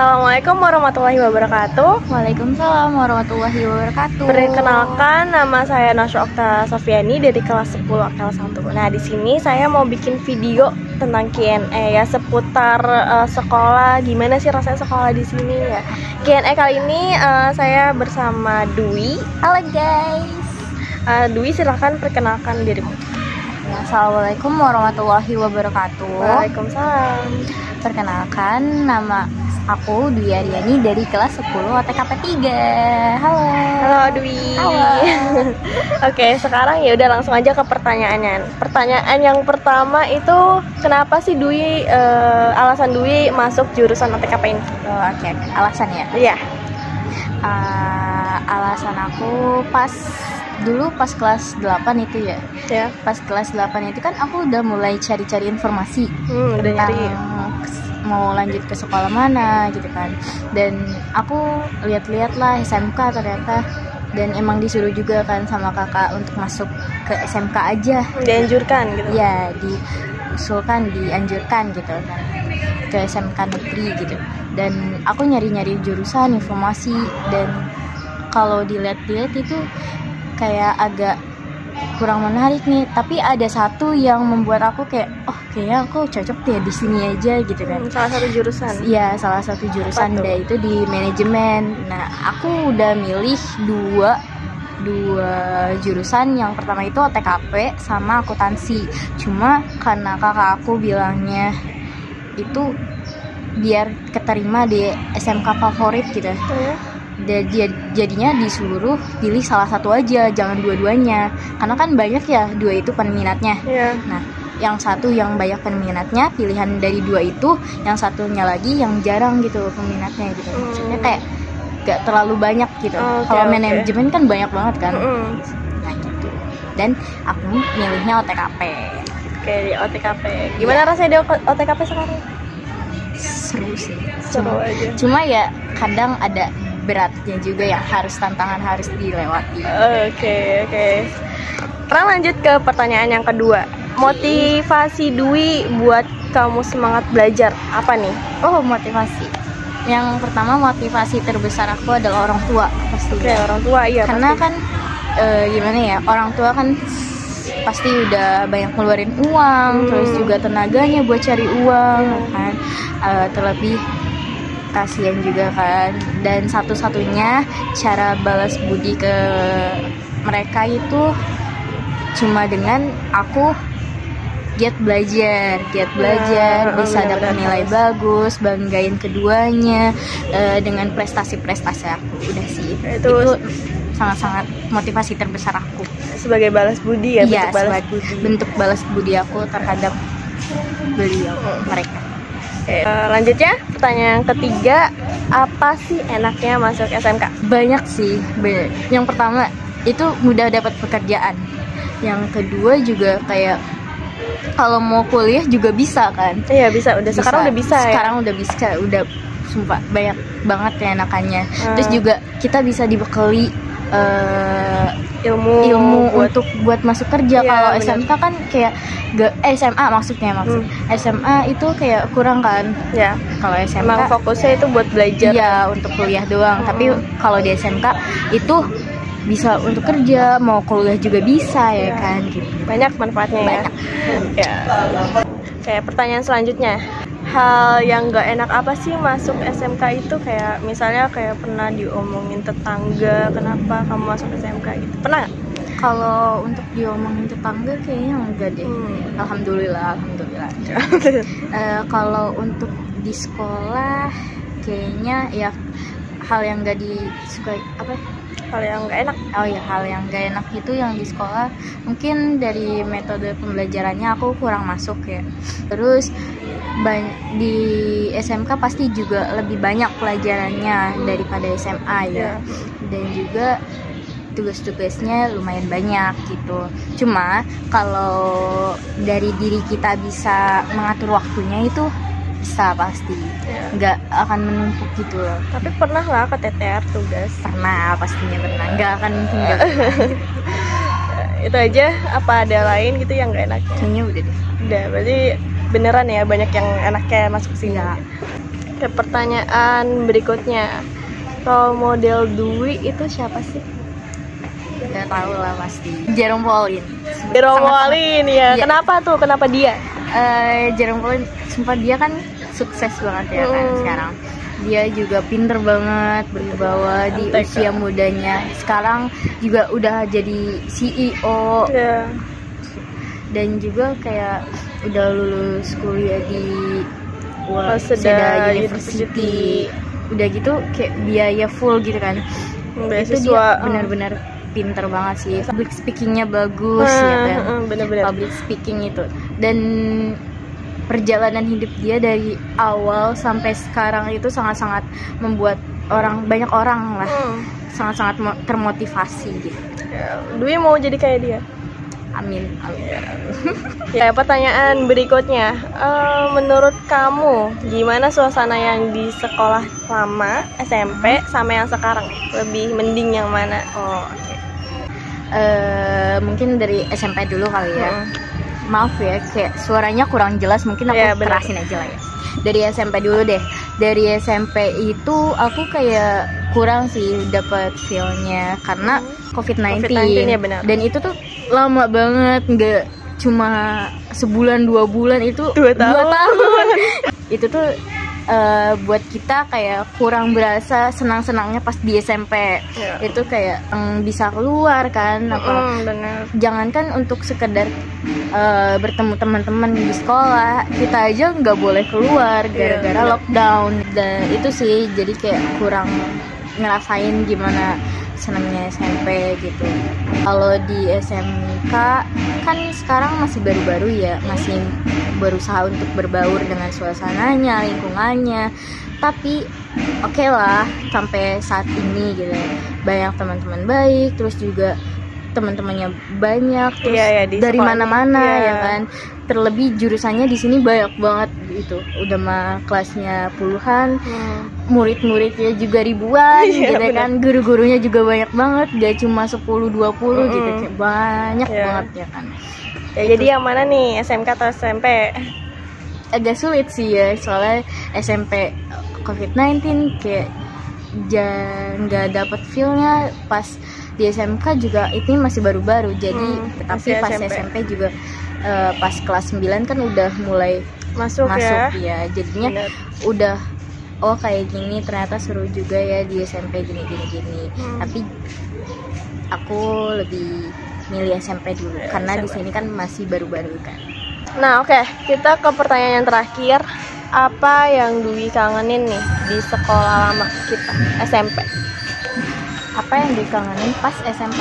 Assalamualaikum warahmatullahi wabarakatuh. Waalaikumsalam warahmatullahi wabarakatuh. Perkenalkan, nama saya Nasya Okta Sofiani dari kelas 10 kelas 1. Nah, di sini saya mau bikin video tentang Q&A ya, seputar sekolah. Gimana sih rasanya sekolah di sini ya? Q&A kali ini saya bersama Dwi. Halo guys. Dwi, silahkan perkenalkan dirimu. Assalamualaikum warahmatullahi wabarakatuh. Waalaikumsalam. Perkenalkan, nama aku Dwi Aryani dari kelas 10 OTKP 3. Halo. Halo Dwi. Halo. Oke, sekarang ya udah langsung aja ke pertanyaannya. Pertanyaan yang pertama itu, kenapa sih Dwi, alasan Dwi masuk jurusan OTKP ini? Oke. Alasan ya? Iya. Alasan aku pas kelas 8 itu ya. Ya. Pas kelas 8 itu kan aku udah mulai cari-cari informasi Udah tentang nyari. mau lanjut ke sekolah mana gitu kan. Dan aku lihat-lihat lah SMK ternyata, dan emang disuruh juga kan sama kakak untuk masuk ke SMK aja. Dianjurkan gitu. Ya, dianjurkan gitu kan ke SMK negeri gitu. Dan aku nyari-nyari jurusan informasi, dan kalau dilihat-lihat itu kayak agak kurang menarik nih, tapi ada satu yang membuat aku kayak, oh kayaknya aku cocok deh di sini aja gitu kan. Salah satu jurusan. Iya, salah satu jurusan deh itu di manajemen. Nah, aku udah milih dua jurusan. Yang pertama itu OTKP sama akuntansi. Cuma karena kakak aku bilangnya itu biar keterima di SMK favorit gitu. Jadinya disuruh pilih salah satu aja, jangan dua-duanya, karena kan banyak ya dua itu peminatnya. Nah, yang satu yang banyak peminatnya, pilihan dari dua itu, yang satunya lagi yang jarang gitu peminatnya gitu. Maksudnya kayak gak terlalu banyak gitu. Kalau manajemen kan banyak banget kan. Nah gitu. Dan aku milihnya OTKP. Oke, di OTKP. Gimana rasanya di OTKP sekarang? Seru sih. Seru aja. Cuma ya kadang ada beratnya juga yang tantangan harus dilewati. Oke. Sekarang lanjut ke pertanyaan yang kedua. Motivasi Dwi buat kamu semangat belajar apa nih? Oh, motivasi. Yang pertama, motivasi terbesar aku adalah orang tua pasti. Oke, orang tua, iya. Karena pasti. kan gimana ya, orang tua kan pasti udah banyak ngeluarin uang, terus juga tenaganya buat cari uang kan. Terlebih kasihan juga kan, dan satu-satunya cara balas budi ke mereka itu cuma dengan aku giat belajar, bisa dapat nilai bagus, banggain keduanya dengan prestasi-prestasi aku. Udah sih, itu sangat-sangat motivasi terbesar aku sebagai balas budi ya. Iya, bentuk balas budi aku terhadap beliau, mereka. Oke, lanjutnya pertanyaan ketiga, apa sih enaknya masuk SMK? Banyak sih. Yang pertama itu mudah dapat pekerjaan. Yang kedua juga kayak kalau mau kuliah juga bisa kan? Iya, bisa. Sekarang udah bisa. Sekarang udah bisa, udah sumpah banyak banget ya enakannya. Terus juga kita bisa dibekali ilmu buat masuk kerja. Kalau SMK kan kayak SMA maksudnya SMA itu kayak kurang kan ya. Kalau SMK emang fokusnya itu buat belajar ya, untuk kuliah doang. Tapi kalau di SMK itu bisa untuk kerja, mau kuliah juga bisa ya kan gitu. Banyak manfaatnya ya. Kayak pertanyaan selanjutnya, hal yang gak enak apa sih masuk SMK itu? Kayak misalnya kayak pernah diomongin tetangga, kenapa kamu masuk SMK gitu, pernah gak? Kalau untuk diomongin tetangga kayaknya enggak deh. Alhamdulillah. Kalau untuk di sekolah kayaknya ya hal yang gak disukai apa? Hal yang gak enak? Oh ya, hal yang gak enak itu yang di sekolah mungkin dari metode pembelajarannya aku kurang masuk ya. Terus di SMK pasti juga lebih banyak pelajarannya daripada SMA ya. Dan juga tugas-tugasnya lumayan banyak gitu. Cuma kalau dari diri kita bisa mengatur waktunya itu bisa pasti, nggak akan menumpuk gitu loh. Tapi pernah lah keteter tugas? Pernah, pastinya pernah, nggak akan mungkin nggak. Itu aja, apa ada lain gitu yang nggak enaknya? Kayaknya udah deh. Udah, berarti beneran ya banyak yang enaknya masuk sini. Ya. Oke, pertanyaan berikutnya. Role model Dwi itu siapa sih? Gak tahu lah pasti. Jerome Pauline. Jerome Pauline ya. Iya. Kenapa tuh? Kenapa dia? Jerome Pauline, sumpah dia kan sukses banget ya kan sekarang. Dia juga pinter banget berwibawa di usia mudanya. Sekarang juga udah jadi CEO. Yeah. Dan juga kayak udah lulus kuliah di Waseda University. Udah gitu kayak biaya full gitu kan. Beasiswa. Itu dia benar-benar pinter banget sih. Public speakingnya bagus ya kan. Bener-bener. Public speaking itu. Dan perjalanan hidup dia dari awal sampai sekarang itu sangat-sangat membuat banyak orang lah sangat-sangat termotivasi gitu. Dwi mau jadi kayak dia. Amin. Ya, pertanyaan berikutnya. Menurut kamu gimana suasana yang di sekolah lama SMP sama yang sekarang? Lebih mending yang mana? Oh, oke. Mungkin dari SMP dulu kali ya. Maaf ya, kayak suaranya kurang jelas, mungkin aku kerasin aja lah ya. Dari SMP dulu deh. Dari SMP itu aku kayak kurang sih dapat feel-nya karena COVID-19 ya, benar. Dan itu tuh lama banget, nggak cuma sebulan 2 bulan, itu 2 tahun. Itu tuh buat kita kayak kurang berasa senang-senangnya pas di SMP. Itu kayak bisa keluar kan, jangankan untuk sekedar bertemu teman-teman di sekolah, kita aja nggak boleh keluar gara-gara lockdown. Dan itu sih jadi kayak kurang ngerasain gimana senangnya SMP gitu. Kalau di SMK kan sekarang masih baru-baru ya, masih berusaha untuk berbaur dengan suasananya, lingkungannya. Tapi oke lah, sampai saat ini gitu banyak teman-teman baik, terus juga teman-temannya banyak, terus dari mana-mana ya kan. Terlebih jurusannya di sini banyak banget gitu. Udah mah kelasnya puluhan, murid-muridnya juga ribuan gitu kan. Guru-gurunya juga banyak banget, gak cuma 10-20 gitu, kayak banyak banget ya kan. Ya, jadi yang mana nih, SMK atau SMP? Agak sulit sih ya, soalnya SMP COVID-19 kayak nggak dapet feelnya. Pas di SMK juga itu masih baru-baru, jadi tapi pas SMP juga pas kelas 9 kan udah mulai masuk ya. Jadinya udah kayak gini, ternyata seru juga ya di SMP gini. Tapi aku lebih milih SMP dulu karena di sini kan masih baru-baru kan. Nah, oke, kita ke pertanyaan yang terakhir. Apa yang Dwi kangenin nih di sekolah lama kita, SMP? Apa yang dikangenin pas SMP?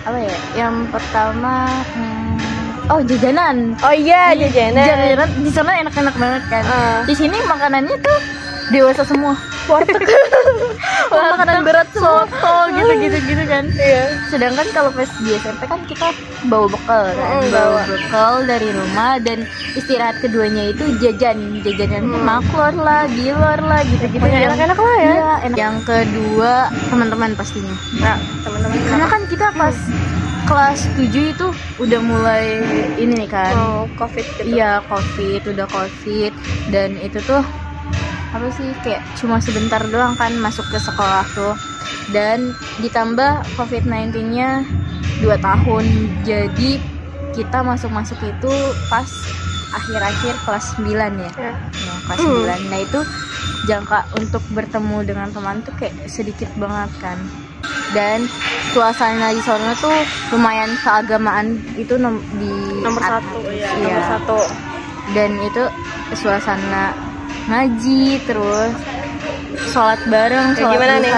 Apa ya? Yang pertama jajanan. Oh iya, jajanan. Di sana enak-enak banget kan. Di sini makanannya tuh dewasa semua. Warteg. Makanan berat, soto gitu kan. Sedangkan kalau pas di SMP kan kita bawa bekal kan. Bawa bekal dari rumah, dan istirahat keduanya itu jajanan maklor lah, gilor lah gitu. Enak-enak lah ya. Iya, yang kedua teman-teman pastinya. Nah, teman-teman. Karena kan kita pas kelas 7 itu udah mulai ini nih kan. COVID gitu. Iya, udah COVID, dan itu tuh apa sih, kayak cuma sebentar doang kan masuk ke sekolah tuh, dan ditambah COVID-19-nya 2 tahun, jadi kita masuk itu pas akhir-akhir kelas 9 ya. Kelas 9. Nah itu jangka untuk bertemu dengan teman tuh kayak sedikit banget kan, dan suasana di sana tuh lumayan keagamaan itu nomor satu. Dan itu suasana ngaji, terus sholat bareng. Gimana nih?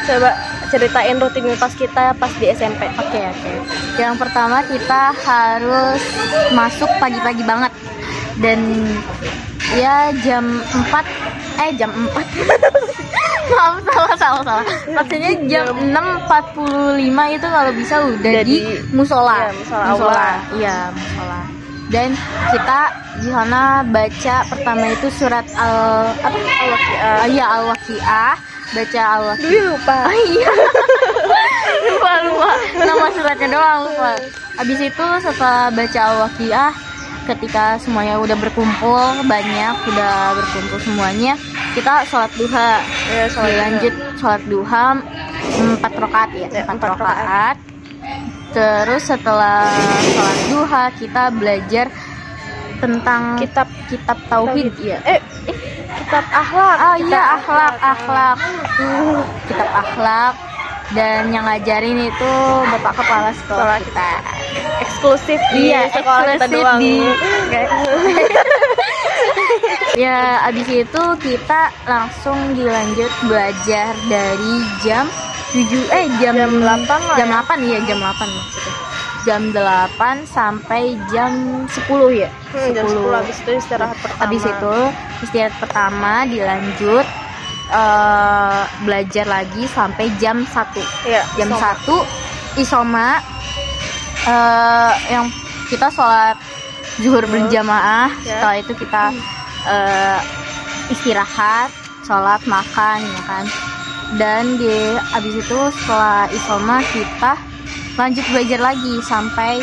Coba ceritain rutinitas kita pas di SMP. Oke. Yang pertama kita harus masuk pagi-pagi banget, dan ya jam 4 maaf salah. Maksudnya jam 6.45 itu kalau bisa udah di musola. Iya, musola. Dan kita di sana baca pertama itu surat Al-Waqiah. Baca Al-Waqiah. Dulu lupa. Iya. lupa. Nama suratnya doang lupa. Habis itu setelah baca Al-Waqiah, ketika semuanya udah berkumpul semuanya, kita sholat duha. Ya, Dilanjut sholat duha 4 rakaat ya, 4 rakaat. Terus setelah sholat duha kita belajar tentang kitab tauhid ya. Kitab akhlak. Akhlak. Kitab akhlak, dan yang ngajarin itu Bapak Kepala Sekolah kita. Eksklusif di sekolah kita doang. Ya, abis itu kita langsung dilanjut belajar dari jam 8 lah. Jam 8 maksudnya. Jam 8 sampai jam 10 ya. Jam 10 habis itu istirahat pertama. Habis itu istirahat pertama dilanjut belajar lagi sampai jam 1. Ya, jam 1 isoma, yang kita sholat zuhur berjamaah. Setelah itu kita istirahat, sholat, makan ya kan. Dan abis itu setelah isoma kita lanjut belajar lagi sampai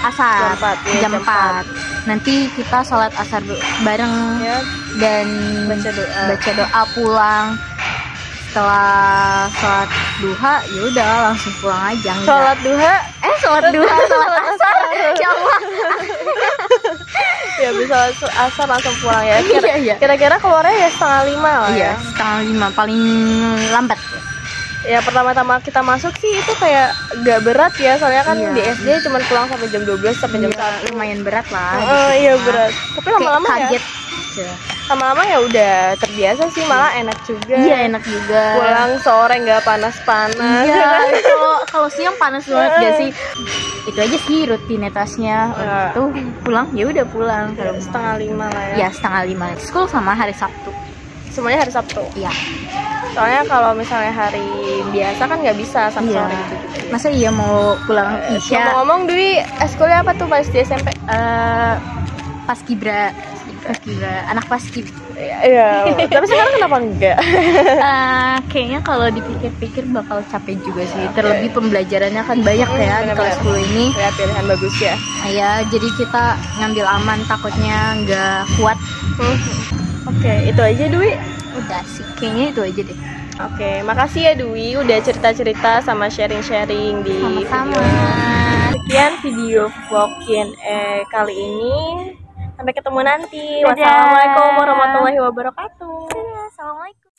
asar jam 4. Nanti kita sholat asar bareng ya, dan baca doa pulang. Setelah sholat duha ya udah langsung pulang aja. Sholat duha sholat asar ya Allah. Ya bisa asar langsung pulang ya. Iya. Kira-kira keluarnya ya 4:30 lah. Iya, 4:30 paling lambat. Ya pertama-tama kita masuk sih itu kayak gak berat ya, soalnya kan di SD cuma pulang sampai jam 12 sampai jam 1. Lumayan berat lah. Iya berat. Tapi lama-lama kaget. Lama-lama ya udah terbiasa sih, malah enak juga. Iya, enak juga. Pulang sore nggak panas-panas. Iya. Kalau siang panas banget gak sih? Itu aja sih rutinitasnya. Itu pulang ya udah pulang. Ya, 4:30 lah ya. Ya 4:30. School sama hari Sabtu. Semuanya hari Sabtu. Iya. Soalnya kalau misalnya hari biasa kan nggak bisa sampai sore gitu. Masa iya mau pulang isya? Ngomong Dwi, eskulnya apa tuh pas di SMP? Paskibra, anak paskib. Iya. Tapi sekarang kenapa enggak? Kayaknya kalau dipikir-pikir bakal capek juga sih. Terlebih pembelajarannya kan banyak ya di kelas 10 ini. Ya, pilihan bagus ya. Iya, jadi kita ngambil aman, takutnya nggak kuat. Oke, itu aja Dwi. Udah sih, kayaknya itu aja deh. Oke, makasih ya Dwi udah cerita-cerita sama sharing-sharing di Sama-sama. video. Sekian video vlog Q&A kali ini. Sampai ketemu nanti. Dadah. Wassalamualaikum warahmatullahi wabarakatuh. Assalamualaikum.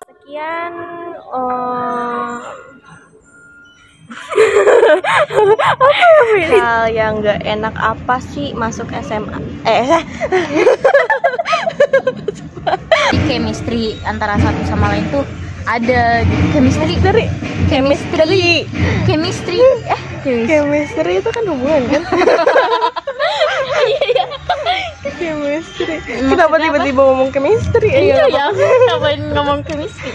Sekian hal yang gak enak apa sih masuk SMA? Di chemistry antara satu sama lain tuh ada chemistry Chemistry itu kan hubungan kan? Iya. Chemistry. Kenapa tiba-tiba ngomong chemistry? Iya ya, ngapain ngomong chemistry?